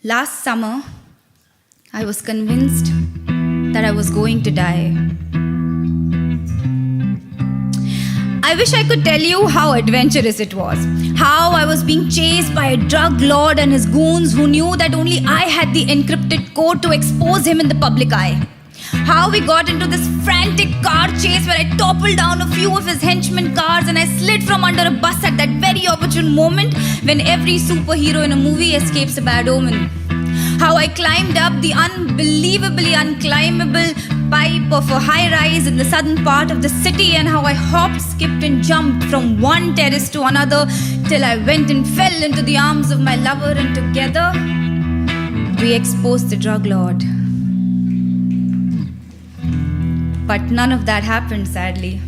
Last summer, I was convinced that I was going to die. I wish I could tell you how adventurous it was. How I was being chased by a drug lord and his goons who knew that only I had the encrypted code to expose him in the public eye. How we got into this frantic car chase where I toppled down a few of his henchman cars and I slid from under a bus at that very opportune moment when every superhero in a movie escapes a bad omen. How I climbed up the unbelievably unclimbable pipe of a high-rise in the southern part of the city, and how I hopped, skipped and jumped from one terrace to another till I went and fell into the arms of my lover, and together we exposed the drug lord. But none of that happened, sadly,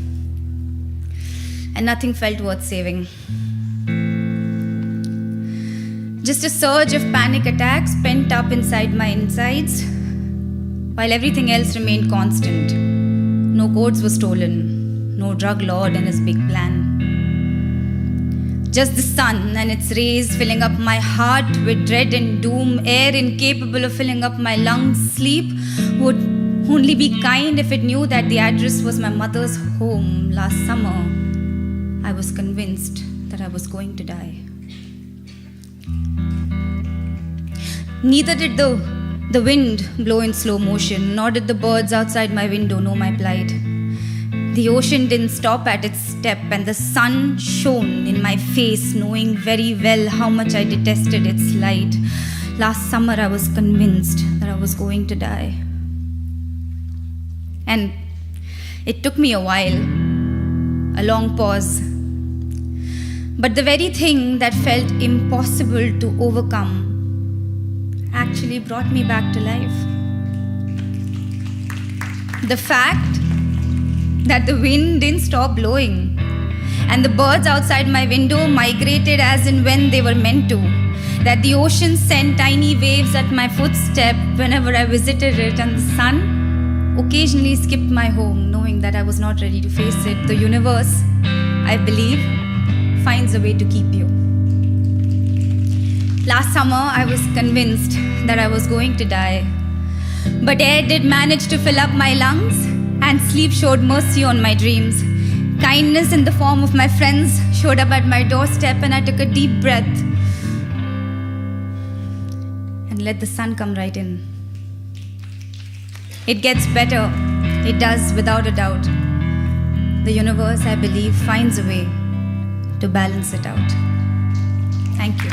and nothing felt worth saving. Just a surge of panic attacks pent up inside my insides, while everything else remained constant. No codes were stolen, no drug lord and his big plan. Just the sun and its rays filling up my heart with dread and doom, air incapable of filling up my lungs. Sleep would only be kind if it knew that the address was my mother's home. Last summer, I was convinced that I was going to die. Neither did the wind blow in slow motion, nor did the birds outside my window know my plight. The ocean didn't stop at its step, and the sun shone in my face, knowing very well how much I detested its light. Last summer, I was convinced that I was going to die. And it took me a while, a long pause. But the very thing that felt impossible to overcome actually brought me back to life. The fact that the wind didn't stop blowing and the birds outside my window migrated as and when they were meant to, that the ocean sent tiny waves at my footstep whenever I visited it, and the sun occasionally skipped my home, knowing that I was not ready to face it. The universe, I believe, finds a way to keep you. Last summer, I was convinced that I was going to die. But air did manage to fill up my lungs, and sleep showed mercy on my dreams. Kindness in the form of my friends showed up at my doorstep, and I took a deep breath and let the sun come right in. It gets better. It does, without a doubt. The universe, I believe, finds a way to balance it out. Thank you.